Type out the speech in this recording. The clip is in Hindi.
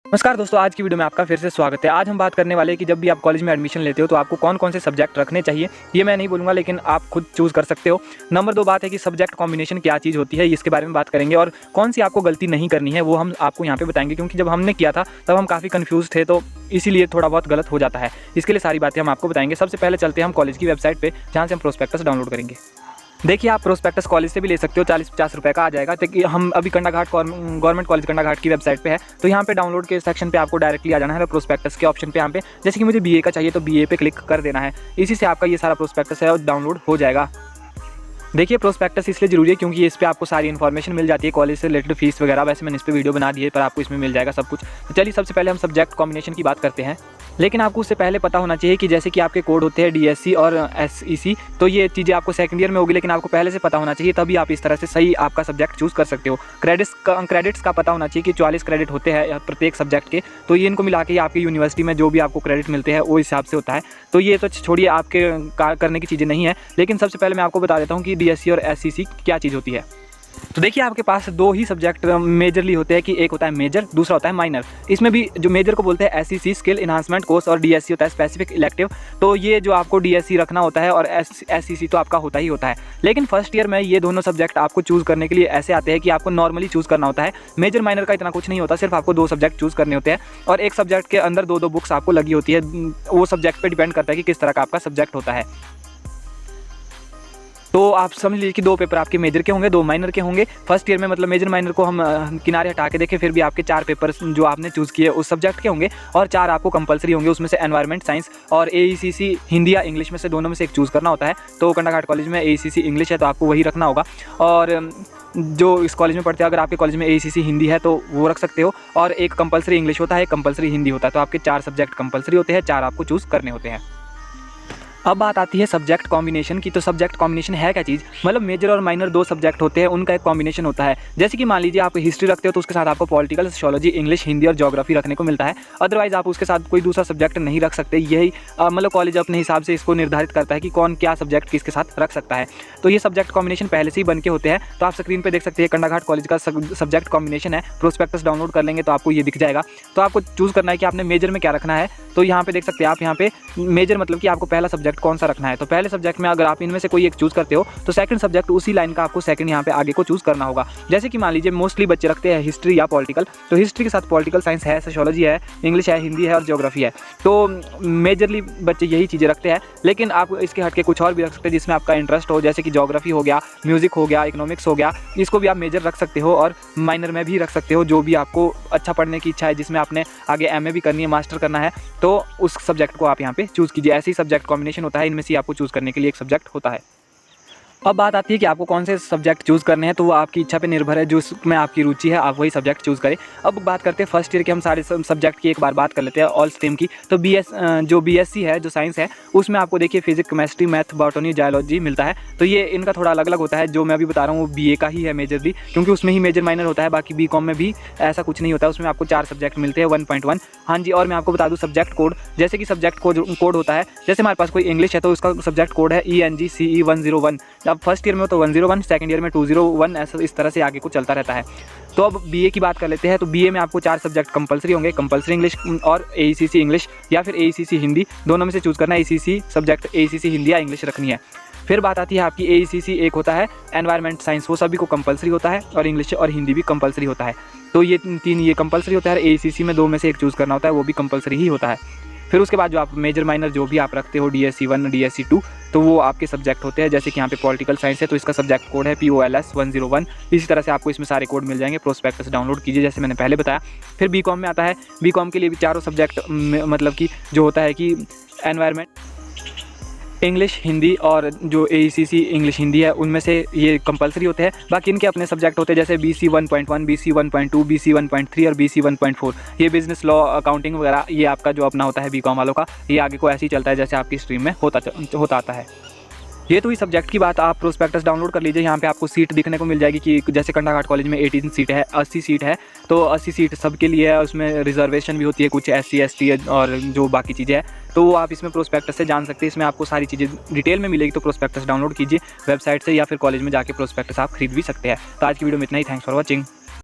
नमस्कार दोस्तों, आज की वीडियो में आपका फिर से स्वागत है। आज हम बात करने वाले हैं कि जब भी आप कॉलेज में एडमिशन लेते हो तो आपको कौन कौन से सब्जेक्ट रखने चाहिए। ये मैं नहीं बोलूँगा, लेकिन आप खुद चूज़ कर सकते हो। नंबर 2 बात है कि सब्जेक्ट कॉम्बिनेशन क्या चीज़ होती है, इसके बारे में बात करेंगे और कौन सी आपको गलती नहीं करनी है वो हम आपको यहाँ पे बताएंगे, क्योंकि जब हमने किया था तब हम काफ़ी कन्फ्यूज़ थे, तो इसीलिए थोड़ा बहुत गलत हो जाता है। इसके लिए सारी बातें हम आपको बताएंगे। सबसे पहले चलते हैं हम कॉलेज की वेबसाइट पर, जहाँ से हम प्रोस्पेक्टस डाउनलोड करेंगे। देखिए, आप प्रोस्पेक्टस कॉलेज से भी ले सकते हो, 40-50 रुपये का आ जाएगा। तो हम अभी कंडाघाट गवर्नमेंट कॉलेज कंडाघाट की वेबसाइट पे है, तो यहाँ पे डाउनलोड के सेक्शन पे आपको डायरेक्टली आ जाना है। प्रोस्पेक्टस के ऑप्शन पे यहाँ पे, जैसे कि मुझे बीए का चाहिए तो बीए पे क्लिक कर देना है। इसी से आपका ये सारा प्रोस्पेक्टस है और डाउनलोड हो जाएगा। देखिए, प्रोस्पेक्टस इसलिए जरूरी है क्योंकि इस पे आपको सारी इन्फॉर्मेशन मिल जाती है कॉलेज से रिलेटेड, फीस वगैरह। वैसे मैंने इस पर वीडियो बना दी है, पर आपको इसमें मिल जाएगा सब कुछ। तो चलिए, सबसे पहले हम सब्जेक्ट कॉम्बिनेशन की बात करते हैं। लेकिन आपको उससे पहले पता होना चाहिए कि जैसे कि आपके कोड होते हैं डीएससी और एसईसी, तो ये चीज़ें आपको सेकंड ईयर में होगी, लेकिन आपको पहले से पता होना चाहिए, तभी आप इस तरह से सही आपका सब्जेक्ट चूज़ कर सकते हो। क्रेडिट्स का पता होना चाहिए कि 44 क्रेडिट होते हैं प्रत्येक सब्जेक्ट के, तो ये इनको मिला के आपकी यूनिवर्सिटी में जो भी आपको क्रेडिट मिलते हैं वो हिसाब से होता है। तो ये तो छोड़िए, आपके करने की चीज़ें नहीं है। लेकिन सबसे पहले मैं आपको बता देता हूँ कि डीएससी और एसईसी क्या चीज़ होती है। तो देखिए, आपके पास दो ही सब्जेक्ट मेजरली होते हैं कि एक होता है मेजर, दूसरा होता है माइनर। इसमें भी जो मेजर को बोलते हैं एसईसी स्किल इन्हांसमेंट कोर्स, और डीएससी होता है स्पेसिफिक इलेक्टिव। तो ये जो आपको डीएससी रखना होता है और एसईसी तो आपका होता ही होता है। लेकिन फर्स्ट ईयर में ये दोनों सब्जेक्ट आपको चूज़ करने के लिए ऐसे आते हैं कि आपको नॉर्मली चूज़ करना होता है। मेजर माइनर का इतना कुछ नहीं होता, सिर्फ आपको 2 सब्जेक्ट चूज़ करने होते हैं और एक सब्जेक्ट के अंदर 2-2 बुक्स आपको लगी होती है। वो सब्जेक्ट पर डिपेंड करता है कि किस तरह का आपका सब्जेक्ट होता है। तो आप समझ लीजिए कि 2 पेपर आपके मेजर के होंगे, 2 माइनर के होंगे। फर्स्ट ईयर में मतलब मेजर माइनर को हम किनारे हटा के देखें, फिर भी आपके 4 पेपर जो आपने चूज़ किए उस सब्जेक्ट के होंगे और 4 आपको कंपलसरी होंगे। उसमें से एनवायरनमेंट साइंस और एईसीसी हिंदी या इंग्लिश में से दोनों में से एक चूज़ करना होता है। तो कंडाघाट कॉलेज में एईसीसी इंग्लिश है, तो आपको वही रखना होगा। और जो इस कॉलेज में पढ़ते हैं, अगर आपके कॉलेज में एईसीसी हिंदी है तो वो रख सकते हो। और एक कंपलसरी इंग्लिश होता है, एक कंपलसरी हिंदी होता है। तो आपके 4 सब्जेक्ट कंपलसरी होते हैं, 4 आपको चूज़ करने होते हैं। अब बात आती है सब्जेक्ट कॉम्बिनेशन की। तो सब्जेक्ट कॉम्बिनेशन है क्या चीज़? मतलब मेजर और माइनर 2 सब्जेक्ट होते हैं, उनका एक कॉम्बिनेशन होता है। जैसे कि मान लीजिए आप हिस्ट्री रखते हो तो उसके साथ आपको पॉलिटिकल, सोशियोलॉजी, इंग्लिश, हिंदी और ज्योग्राफी रखने को मिलता है। अदरवाइज आप उसके साथ कोई दूसरा सब्जेक्ट नहीं रख सकते। यही मतलब कॉलेज अपने हिसाब से इसको निर्धारित करता है कि कौन क्या सब्जेक्ट किसके साथ रख सकता है। तो ये सब्जेक्ट कॉम्बिनेशन पहले से ही बन के होते हैं। तो आप स्क्रीन पर देख सकते हैं, कंडाघाट कॉलेज का सब्जेक्ट कॉम्बिनेशन है। प्रोस्पेक्टस डाउनलोड कर लेंगे तो आपको ये दिख जाएगा। तो आपको चूज़ करना है कि आपने मेजर में क्या रखना है। तो यहाँ पे देख सकते हैं आप, यहाँ पे मेजर मतलब कि आपको पहला सब्जेक्ट कौन सा रखना है। तो पहले सब्जेक्ट में अगर आप इनमें से कोई एक चूज़ करते हो तो सेकंड सब्जेक्ट उसी लाइन का आपको सेकंड यहाँ पे आगे को चूज़ करना होगा। जैसे कि मान लीजिए मोस्टली बच्चे रखते हैं हिस्ट्री या पॉलिटिकल, तो हिस्ट्री के साथ पॉलिटिकल साइंस है, सोशियोलॉजी है, इंग्लिश है, हिंदी है और ज्योग्राफी है। तो मेजरली बच्चे यही चीज़ें रखते हैं। लेकिन आप इसके हट के कुछ और भी रख सकते हैं जिसमें आपका इंटरेस्ट हो, जैसे कि ज्योग्राफी हो गया, म्यूजिक हो गया, इकोनॉमिक्स हो गया। इसको भी आप मेजर रख सकते हो और माइनर में भी रख सकते हो। जो भी आपको अच्छा पढ़ने की इच्छा है, जिसमें आपने आगे एमए भी करनी है, मास्टर करना है, तो उस सब्जेक्ट को आप यहाँ पे चूज़ कीजिए। ऐसे ही सब्जेक्ट कॉम्बिनेशन होता है, इनमें से आपको चूज़ करने के लिए एक सब्जेक्ट होता है। अब बात आती है कि आपको कौन से सब्जेक्ट चूज़ करने हैं, तो वो आपकी इच्छा पे निर्भर है। जिसमें आपकी रुचि है आप वही सब्जेक्ट चूज़ करें। अब बात करते हैं फर्स्ट ईयर के, हम सारे सब्जेक्ट की एक बार बात कर लेते हैं ऑल स्ट्रीम की। तो जो बीएससी है, जो साइंस है, उसमें आपको देखिए physics, chemistry, math, botany, biology मिलता है। तो ये इनका थोड़ा अलग अलग होता है। जो मैं अभी बता रहा हूँ वो बीए का ही है मेजरली, क्योंकि उसमें ही मेजर माइनर होता है। बाकी बीकॉम में भी ऐसा कुछ नहीं होता है, उसमें आपको 4 सब्जेक्ट मिलते हैं 1.1। हाँ जी, और मैं आपको बता दूँ सब्जेक्ट कोड, जैसे कि सब्जेक्ट कोड होता है। जैसे हमारे पास कोई इंग्लिश है तो उसका सब्जेक्ट कोड है ENGCE 101। अब फर्स्ट ईयर में तो 101, सेकंड ईयर में 201, ऐसा इस तरह से आगे को चलता रहता है। तो अब बीए की बात कर लेते हैं। तो बीए में आपको 4 सब्जेक्ट कंपलसरी होंगे, कंपलसरी इंग्लिश और एईसीसी इंग्लिश या फिर एईसीसी हिंदी, दोनों में से चूज़ करना है। एईसीसी सब्जेक्ट एईसीसी हिंदी या इंग्लिश रखनी है। फिर बात आती है आपकी एईसीसी, एक होता है एनवायरनमेंट साइंस, वो सभी को कंपलसरी होता है, और इंग्लिश और हिंदी भी कंपलसरी होता है। तो ये 3 ये कंपलसरी होता है। एईसीसी में 2 में से एक चूज़ करना होता है, वो भी कंपलसरी ही होता है। फिर उसके बाद जो आप मेजर माइनर जो भी आप रखते हो, DSC 1, DSC 2, तो वो आपके सब्जेक्ट होते हैं। जैसे कि यहाँ पे पॉलिटिकल साइंस है तो इसका सब्जेक्ट कोड है POLS 101। इसी तरह से आपको इसमें सारे कोड मिल जाएंगे। प्रोस्पेक्टस डाउनलोड कीजिए, जैसे मैंने पहले बताया। फिर बीकॉम में आता है। बीकॉम के लिए भी 4 सब्जेक्ट मतलब कि जो होता है कि एनवायरनमेंट, इंग्लिश, हिंदी और जो एईसीसी इंग्लिश हिंदी है, उनमें से ये कंपलसरी होते हैं। बाकी इनके अपने सब्जेक्ट होते हैं, जैसे BC 1.1, BC 1.2, BC 1.3 और BC 1.4। ये बिजनेस, लॉ, अकाउंटिंग वगैरह ये आपका जो अपना होता है बीकॉम वालों का, ये आगे को ऐसे ही चलता है जैसे आपकी स्ट्रीम में होता आता है। ये तो ही सब्जेक्ट की बात। आप प्रोस्पेक्टस डाउनलोड कर लीजिए। यहाँ पे आपको सीट दिखने को मिल जाएगी कि जैसे कंडाघाट कॉलेज में 18 सीट है, 80 सीट है, तो 80 सीट सबके लिए है। उसमें रिजर्वेशन भी होती है, कुछ SC ST और जो बाकी चीज़ें हैं, तो वो आप इसमें प्रोस्पेक्टस से जान सकते हैं। इसमें आपको सारी चीज़ें डिटेल में मिलेगी। तो प्रोस्पेक्टस डाउनलोड कीजिए वेबसाइट से, या फिर कॉलेज में जाके प्रोस्पेक्टस आप खरीद भी सकते हैं। तो आज की वीडियो में इतना ही। Thanks for watching.